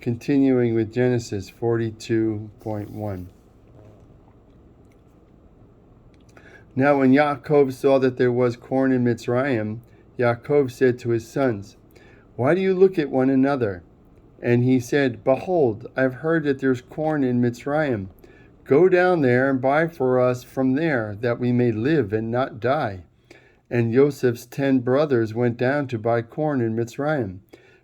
Continuing with Genesis 42:1. Now when Yaakov saw that there was corn in Mitzrayim, Yaakov said to his sons, "Why do you look at one another?" And he said, "Behold, I have heard that there's corn in Mitzrayim. Go down there and buy for us from there, that we may live and not die." And Joseph's 10 brothers went down to buy corn in Mitzrayim.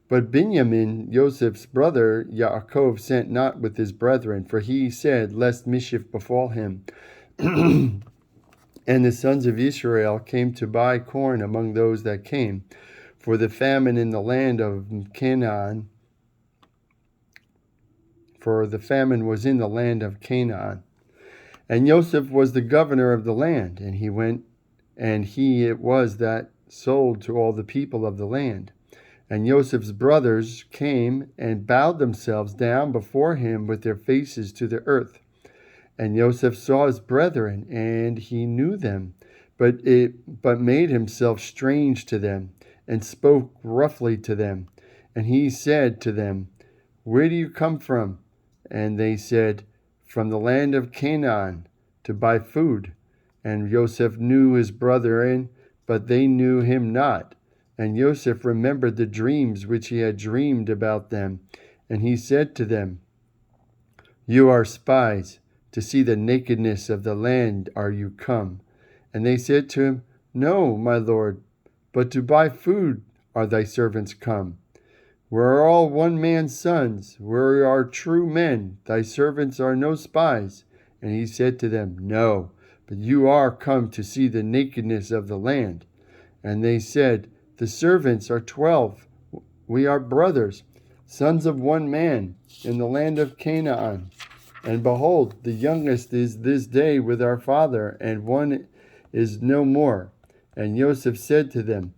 But Binyamin, Joseph's brother, Yaakov sent not with his brethren, for he said, lest mischief befall him. And the sons of Israel came to buy corn among those that came, for the famine in the land of Canaan, for the famine was in the land of Canaan. And Joseph was the governor of the land, and he it was that sold to all the people of the land. And Joseph's brothers came and bowed themselves down before him with their faces to the earth. And Joseph saw his brethren, and he knew them, but made himself strange to them, and spoke roughly to them. And he said to them, "Where do you come from?" And they said, "From the land of Canaan, to buy food." And Joseph knew his brethren, but they knew him not. And Joseph remembered the dreams which he had dreamed about them. And he said to them, "You are spies. To see the nakedness of the land are you come?" And they said to him, "No, my lord, but to buy food are thy servants come. We are all one man's sons. We are true men. Thy servants are no spies." And he said to them, "No, but you are come to see the nakedness of the land." And they said, "The servants are 12. We are brothers, sons of one man, in the land of Canaan. And behold, the youngest is this day with our father, and one is no more." And Joseph said to them,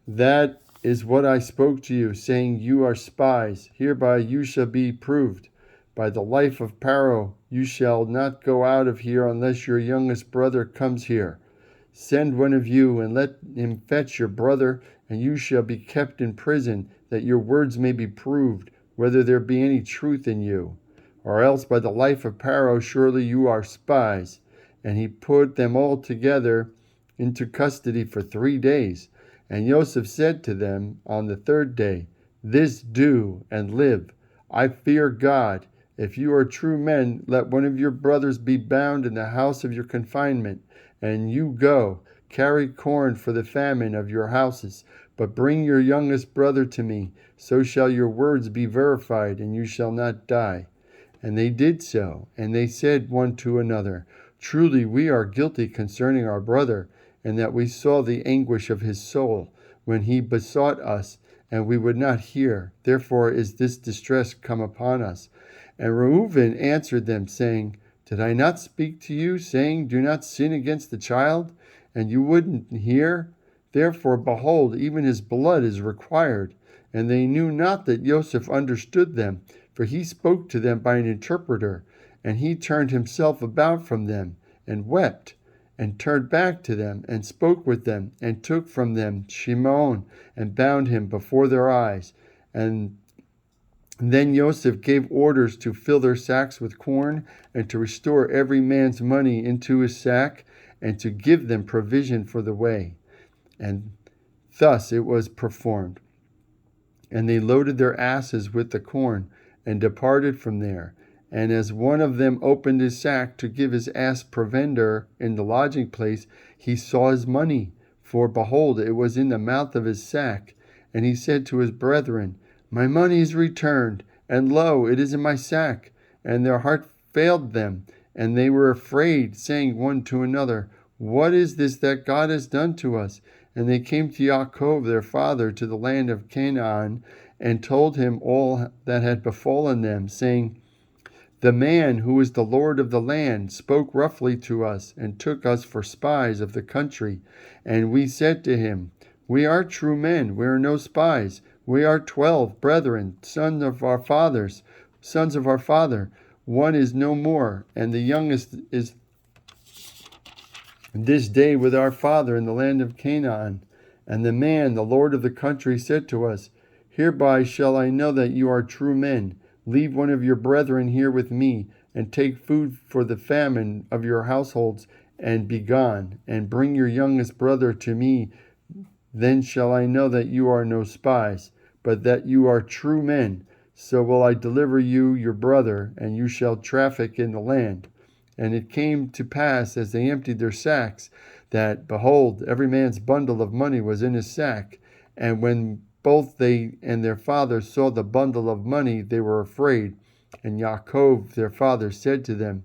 "That is what I spoke to you, saying, you are spies. Hereby you shall be proved. By the life of Pharaoh, you shall not go out of here unless your youngest brother comes here. Send one of you, and let him fetch your brother, and you shall be kept in prison, that your words may be proved, whether there be any truth in you. Or else by the life of Pharaoh, surely you are spies." And he put them all together into custody for 3 days. And Joseph said to them on the 3rd day, "This do, and live. I fear God. If you are true men, let one of your brothers be bound in the house of your confinement. And you go, carry corn for the famine of your houses, but bring your youngest brother to me. So shall your words be verified, and you shall not die." And they did so. And they said one to another, "Truly we are guilty concerning our brother, and that we saw the anguish of his soul when he besought us, and we would not hear. Therefore is this distress come upon us." And Reuben answered them, saying, "Did I not speak to you, saying, do not sin against the child? And you wouldn't hear? Therefore, behold, even his blood is required." And they knew not that Joseph understood them, for he spoke to them by an interpreter. And he turned himself about from them, and wept, and turned back to them, and spoke with them, and took from them Shimon, and bound him before their eyes. And then Joseph gave orders to fill their sacks with corn, and to restore every man's money into his sack, and to give them provision for the way. And thus it was performed. And they loaded their asses with the corn, and departed from there. And as one of them opened his sack to give his ass provender in the lodging place, he saw his money, for behold, it was in the mouth of his sack. And he said to his brethren, "My money is returned, and lo, it is in my sack." And their heart failed them, and they were afraid, saying one to another, "What is this that God has done to us?" And they came to Yaakov their father to the land of Canaan, and told him all that had befallen them, saying, "The man who is the Lord of the land spoke roughly to us, and took us for spies of the country. And we said to him, We are true men, we are no spies. We are 12 brethren, sons of our father. One is no more, and the youngest is this day with our father in the land of Canaan." And the man, the Lord of the country, said to us, Hereby shall I know that you are true men. Leave one of your brethren here with me, and take food for the famine of your households, and be gone, and bring your youngest brother to me. Then shall I know that you are no spies, but that you are true men. So will I deliver you your brother, and you shall traffic in the land. And it came to pass, as they emptied their sacks, that, behold, every man's bundle of money was in his sack. And when both they and their father saw the bundle of money, they were afraid. And Yaakov their father said to them,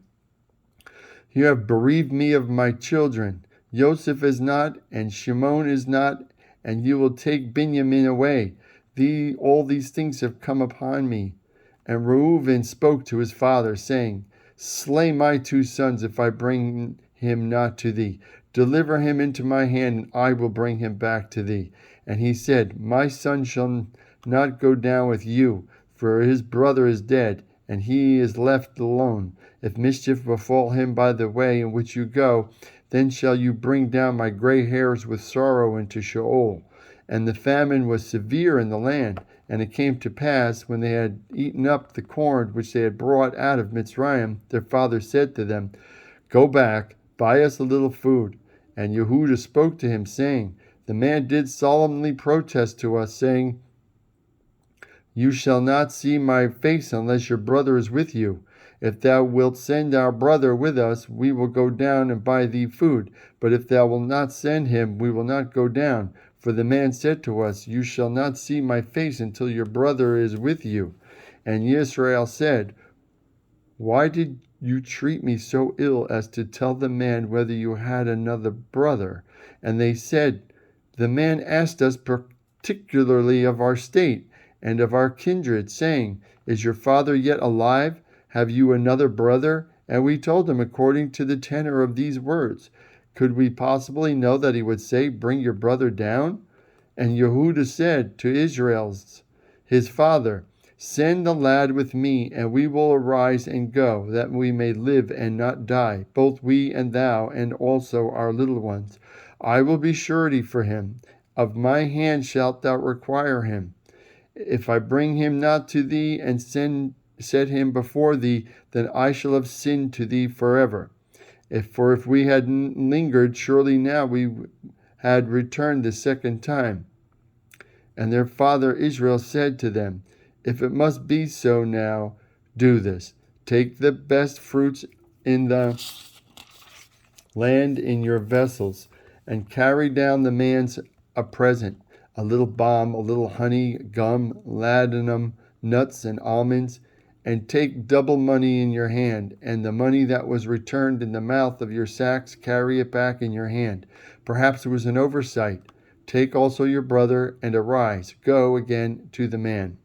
You have bereaved me of my children. Joseph is not, and Shimon is not, and you will take Benjamin away. All these things have come upon me. And Reuben spoke to his father, saying, Slay my two sons if I bring him not to thee. Deliver him into my hand, and I will bring him back to thee. And he said, My son shall not go down with you, for his brother is dead, and he is left alone. If mischief befall him by the way in which you go, then shall you bring down my gray hairs with sorrow into Sheol. And the famine was severe in the land. And it came to pass, when they had eaten up the corn which they had brought out of Mitzrayim, their father said to them, Go back, buy us a little food. And Yehudah spoke to him, saying, The man did solemnly protest to us, saying, You shall not see my face unless your brother is with you. If thou wilt send our brother with us, we will go down and buy thee food. But if thou wilt not send him, we will not go down. For the man said to us, You shall not see my face until your brother is with you. And Yisrael said, Why did you treat me so ill as to tell the man whether you had another brother? And they said, The man asked us particularly of our state and of our kindred, saying, Is your father yet alive? Have you another brother? And we told him according to the tenor of these words. Could we possibly know that he would say, Bring your brother down? And Yehudah said to Israel, his father, Send the lad with me, and we will arise and go, that we may live and not die, both we and thou, and also our little ones. I will be surety for him. Of my hand shalt thou require him. If I bring him not to thee and set him before thee, then I shall have sinned to thee forever. If we had lingered, surely now we had returned the second time. And their father Israel said to them, If it must be so now, do this. Take the best fruits in the land in your vessels, and carry down the man's a present, a little balm, a little honey, gum, ladanum, nuts, and almonds, and take double money in your hand, and the money that was returned in the mouth of your sacks carry it back in your hand. Perhaps it was an oversight. Take also your brother, and arise, go again to the man.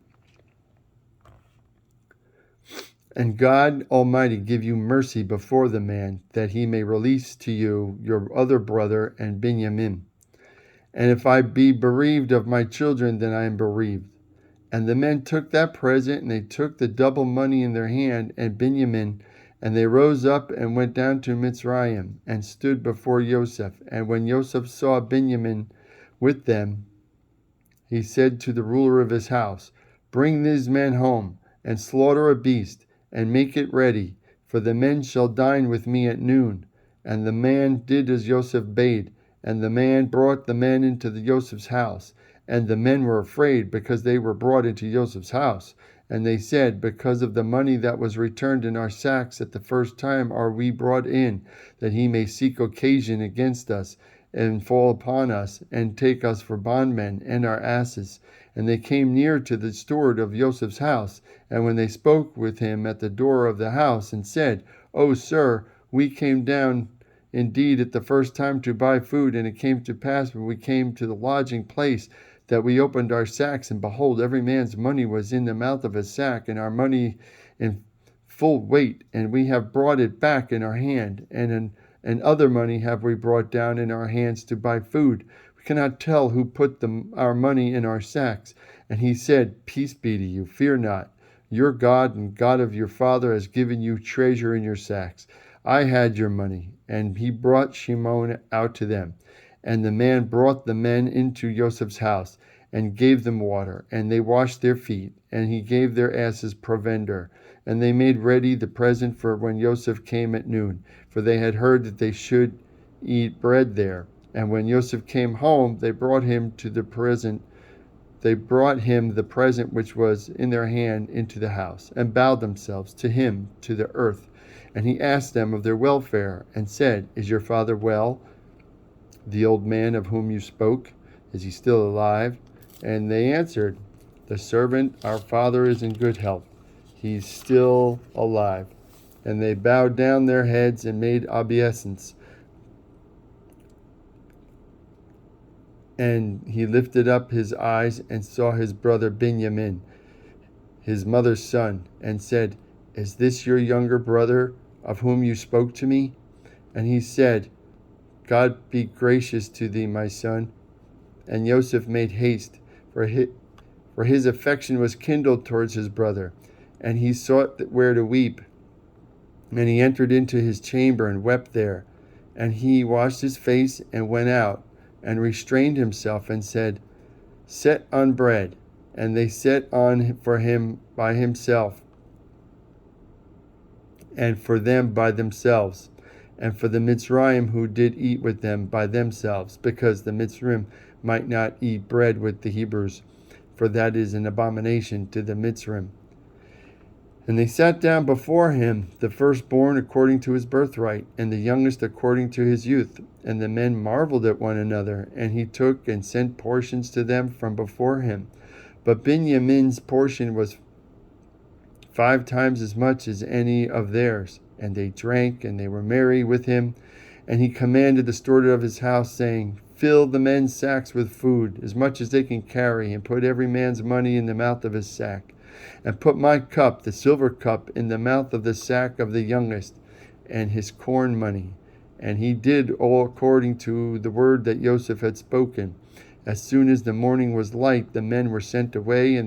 And God Almighty give you mercy before the man, that he may release to you your other brother and Benjamin. And if I be bereaved of my children, then I am bereaved. And the men took that present, and they took the double money in their hand, and Benjamin, and they rose up and went down to Mitzrayim, and stood before Joseph. And when Joseph saw Benjamin with them, he said to the ruler of his house, Bring these men home, and slaughter a beast, and make it ready, for the men shall dine with me at noon. And the man did as Joseph bade, and the man brought the men into Joseph's house. And the men were afraid, because they were brought into Joseph's house. And they said, Because of the money that was returned in our sacks at the first time are we brought in, that he may seek occasion against us, and fall upon us, and take us for bondmen, and our asses. And they came near to the steward of Joseph's house. And when they spoke with him at the door of the house, and said, O sir, we came down indeed at the first time to buy food, and it came to pass when we came to the lodging place, that we opened our sacks, and behold, every man's money was in the mouth of his sack, and our money in full weight, and we have brought it back in our hand, and other money have we brought down in our hands to buy food. We cannot tell who put our money in our sacks. And he said, Peace be to you, fear not. Your God and God of your father has given you treasure in your sacks. I had your money. And he brought Shimon out to them. And the man brought the men into Joseph's house. and gave them water, and they washed their feet, and he gave their asses provender. And they made ready the present for when Joseph came at noon, for they had heard that they should eat bread there. And when Joseph came home, they brought him the present which was in their hand into the house, and bowed themselves to him to the earth. And he asked them of their welfare, and said, Is your father well? The old man of whom you spoke, is he still alive? And they answered, The servant, our father, is in good health. He's still alive. And they bowed down their heads and made obeisance. And he lifted up his eyes and saw his brother Benjamin, his mother's son, and said, Is this your younger brother of whom you spoke to me? And he said, God be gracious to thee, my son. And Joseph made haste, for his affection was kindled towards his brother, and he sought where to weep. And he entered into his chamber and wept there. And he washed his face and went out, and restrained himself, and said, Set on bread. And they set on for him by himself, and for them by themselves, and for the Mitzrayim who did eat with them by themselves, because the Mitzrayim might not eat bread with the Hebrews, for that is an abomination to the Mitzrayim. And they sat down before him, the firstborn according to his birthright, and the youngest according to his youth. And the men marveled at one another, and he took and sent portions to them from before him. But Benjamin's portion was 5 times as much as any of theirs. And they drank, and they were merry with him. And he commanded the steward of his house, saying, Fill the men's sacks with food, as much as they can carry, and put every man's money in the mouth of his sack. And put my cup, the silver cup, in the mouth of the sack of the youngest, and his corn money. And he did all according to the word that Joseph had spoken. As soon as the morning was light, the men were sent away,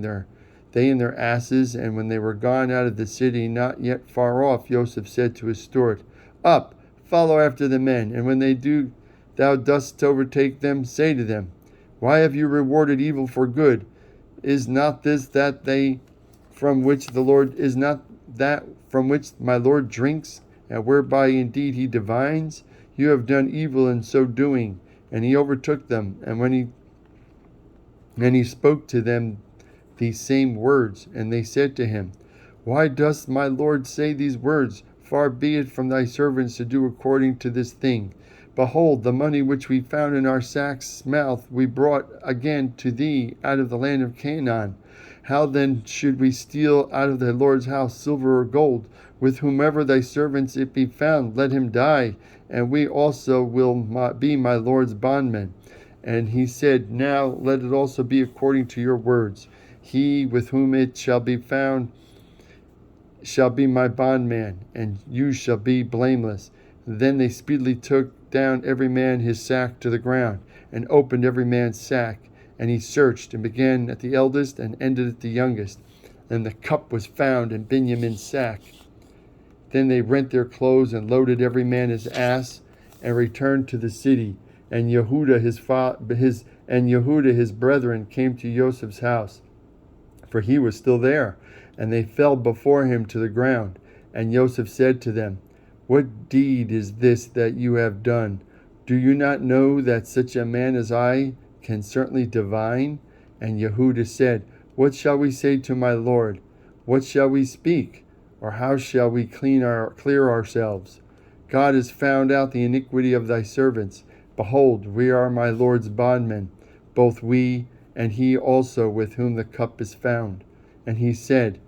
they and their asses. And when they were gone out of the city, not yet far off, Joseph said to his steward, Up, follow after the men, and when thou dost overtake them, say to them, Why have you rewarded evil for good? Is not this that from which my Lord drinks, and whereby indeed he divines? You have done evil in so doing. And he overtook them, and he spoke to them these same words. And they said to him, Why dost my Lord say these words? Far be it from thy servants to do according to this thing. Behold, the money which we found in our sack's mouth we brought again to thee out of the land of Canaan. How then should we steal out of the Lord's house silver or gold? With whomever thy servants it be found, let him die, and we also will be my Lord's bondmen. And he said, Now let it also be according to your words. He with whom it shall be found shall be my bondman, and you shall be blameless. Then they speedily took down every man his sack to the ground, and opened every man's sack. And he searched, and began at the eldest, and ended at the youngest. And the cup was found in Benjamin's sack. Then they rent their clothes, and loaded every man his ass, and returned to the city. And Yehuda his brethren came to Joseph's house, for he was still there. And they fell before him to the ground. And Joseph said to them, What deed is this that you have done? Do you not know that such a man as I can certainly divine? And Yehuda said, What shall we say to my Lord? What shall we speak? Or how shall we clear ourselves? God has found out the iniquity of thy servants. Behold, we are my Lord's bondmen, both we and he also with whom the cup is found. And he said,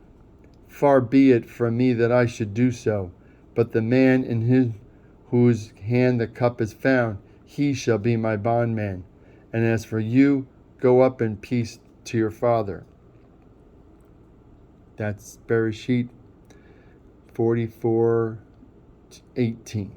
Far be it from me that I should do so, but the man in whose hand the cup is found, he shall be my bondman. And as for you, go up in peace to your father. That's Bereshit 44:18.